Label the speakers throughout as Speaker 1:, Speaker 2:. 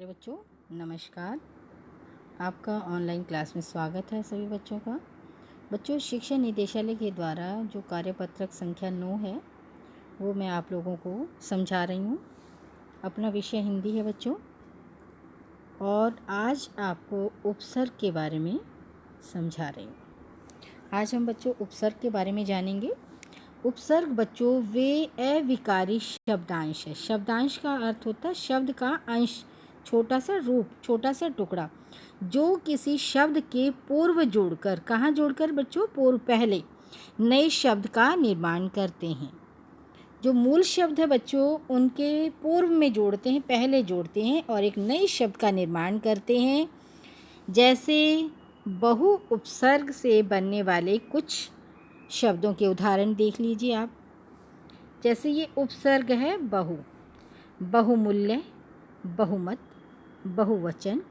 Speaker 1: बच्चों, नमस्कार। आपका ऑनलाइन क्लास में स्वागत है सभी बच्चों का। बच्चों, शिक्षा निदेशालय के द्वारा जो कार्यपत्रक संख्या 9 है वो मैं आप लोगों को समझा रही हूँ। अपना विषय हिंदी है बच्चों, और आज आपको उपसर्ग के बारे में समझा रही हूँ। आज हम बच्चों उपसर्ग के बारे में जानेंगे। उपसर्ग बच्चों वे अविकारी शब्दांश है। शब्दांश का अर्थ होता है शब्द का अंश, छोटा सा रूप, छोटा सा टुकड़ा, जो किसी शब्द के पूर्व जोड़कर, कहाँ जोड़कर बच्चों? पूर्व, पहले नए शब्द का निर्माण करते हैं। जो मूल शब्द है बच्चों उनके पूर्व में जोड़ते हैं, पहले जोड़ते हैं और एक नए शब्द का निर्माण करते हैं। जैसे बहु उपसर्ग से बनने वाले कुछ शब्दों के उदाहरण देख लीजिए आप। जैसे ये उपसर्ग है बहु, बहुमूल्य, बहुमत, बहुवचन,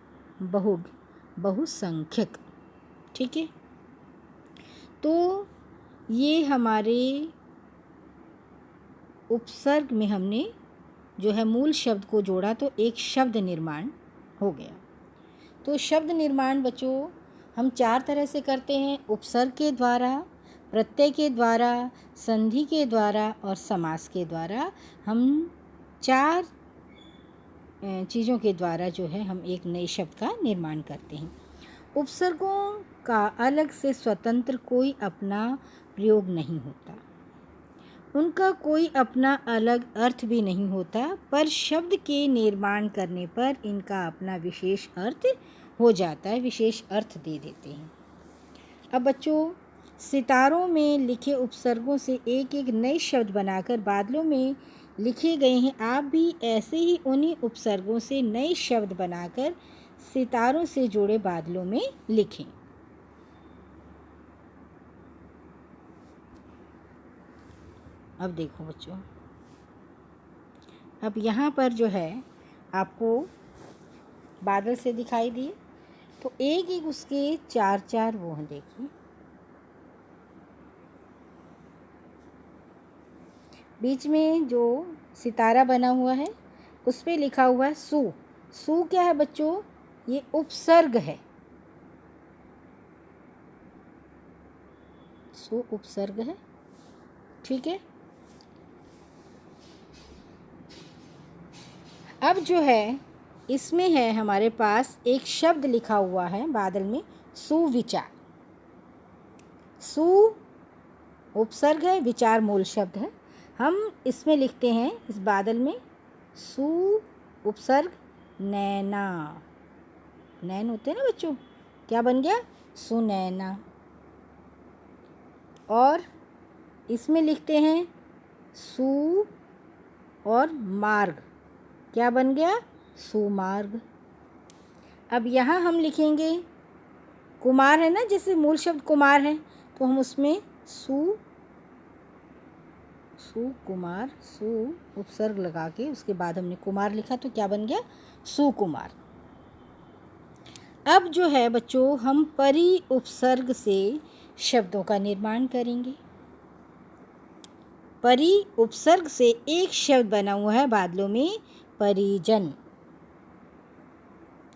Speaker 1: बहुसंख्यक। ठीक है, तो ये हमारे उपसर्ग में हमने जो है मूल शब्द को जोड़ा तो एक शब्द निर्माण हो गया। तो शब्द निर्माण बच्चों हम 4 तरह से करते हैं: उपसर्ग के द्वारा, प्रत्यय के द्वारा, संधि के द्वारा और समास के द्वारा। हम 4 चीज़ों के द्वारा जो है हम एक नए शब्द का निर्माण करते हैं। उपसर्गों का अलग से स्वतंत्र कोई अपना प्रयोग नहीं होता, उनका कोई अपना अलग अर्थ भी नहीं होता, पर शब्द के निर्माण करने पर इनका अपना विशेष अर्थ हो जाता है, विशेष अर्थ दे देते हैं। अब बच्चों, सितारों में लिखे उपसर्गों से एक एक नए शब्द बनाकर बादलों में लिखे गए हैं। आप भी ऐसे ही उन्हीं उपसर्गों से नए शब्द बनाकर सितारों से जुड़े बादलों में लिखें। अब देखो बच्चों, अब यहाँ पर जो है आपको बादल से दिखाई दिए, तो एक एक उसके 4-4 वो हैं। देखिए, बीच में जो सितारा बना हुआ है उस पे लिखा हुआ है सु। सु क्या है बच्चों? ये उपसर्ग है। सु उपसर्ग है। ठीक है, अब जो है इसमें है हमारे पास एक शब्द लिखा हुआ है बादल में, सुविचार। सु उपसर्ग है, विचार मूल शब्द है। हम इसमें लिखते हैं इस बादल में सु उपसर्ग नैना। नैन होते हैं ना बच्चों, क्या बन गया? सुनैना। और इसमें लिखते हैं सु और मार्ग, क्या बन गया? सुमार्ग। अब यहाँ हम लिखेंगे कुमार है ना, जैसे मूल शब्द कुमार है, तो हम उसमें सुकुमार, सु उपसर्ग लगा के उसके बाद हमने कुमार लिखा, तो क्या बन गया? सुकुमार। अब जो है बच्चों हम परि उपसर्ग से शब्दों का निर्माण करेंगे। परि उपसर्ग से एक शब्द बना हुआ है बादलों में, परिजन।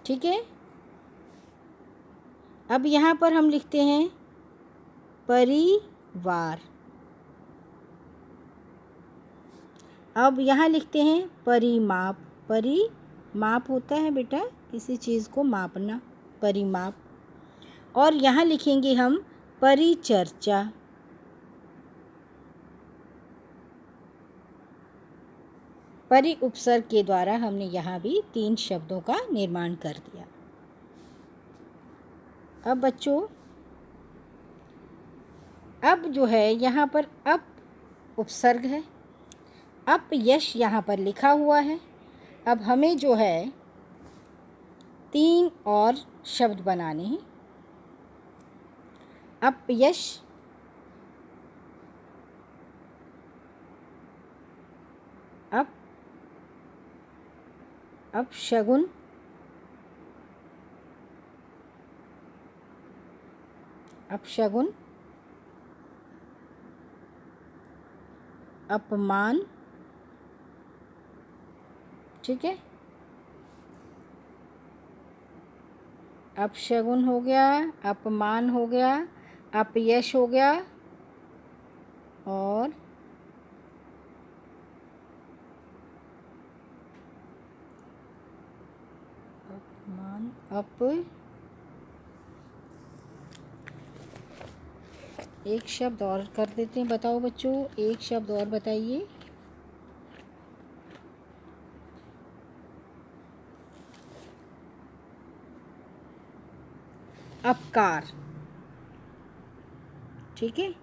Speaker 1: ठीक है, अब यहाँ पर हम लिखते हैं परिवार। अब यहाँ लिखते हैं परिमाप। परिमाप होता है बेटा किसी चीज़ को मापना, परिमाप। और यहाँ लिखेंगे हम परिचर्चा। परि उपसर्ग के द्वारा हमने यहाँ भी 3 शब्दों का निर्माण कर दिया। अब बच्चों, अब जो है यहाँ पर अप उपसर्ग है, अप यश यहाँ पर लिखा हुआ है। अब हमें जो है 3 और शब्द बनाने हैं। अपयश, अपशगुन, अपशगुन, अपमान। ठीक है, अपशगुन हो गया, अपमान हो गया, अपयश हो गया और अपमान एक शब्द और कर देते हैं। बताओ बच्चों, एक शब्द और बताइए। अपकार। ठीक है,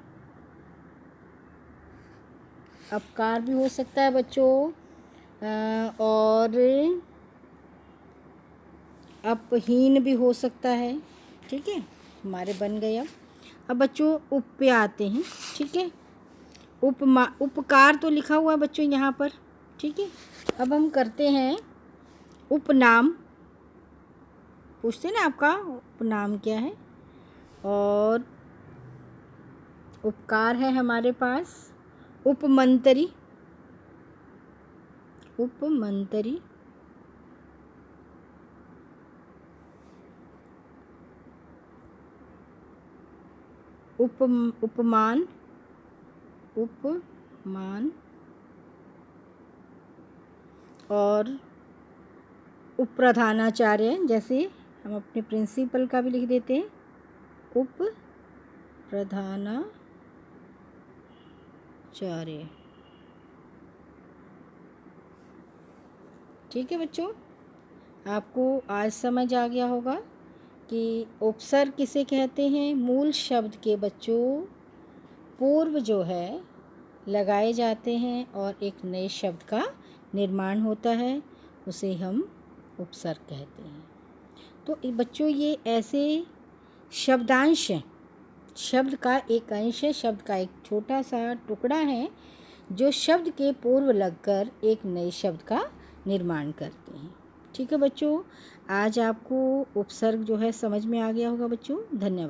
Speaker 1: अपकार भी हो सकता है बच्चों, और अपहीन भी हो सकता है। ठीक है, हमारे बन गए। अब बच्चों उप पे आते हैं। ठीक है, उपकार तो लिखा हुआ है बच्चों यहाँ पर। ठीक है, अब हम करते हैं उपनाम। पूछते हैं ना आपका उपनाम क्या है। और उपकार है हमारे पास उपमंत्री। उपमंत्री, उपमान, उपमान और उपप्रधानाचार्य, जैसे हम अपने प्रिंसिपल का भी लिख देते हैं उपप्रधानाचार्य। ठीक है बच्चों, आपको आज समझ आ गया होगा कि उपसर्ग किसे कहते हैं। मूल शब्द के बच्चों पूर्व जो है लगाए जाते हैं और एक नए शब्द का निर्माण होता है, उसे हम उपसर्ग कहते हैं। तो बच्चों ये ऐसे शब्दांश हैं, शब्द का एक अंश है, शब्द का एक छोटा सा टुकड़ा है जो शब्द के पूर्व लगकर एक नए शब्द का निर्माण करते हैं। ठीक है बच्चों, आज आपको उपसर्ग जो है समझ में आ गया होगा बच्चों। धन्यवाद।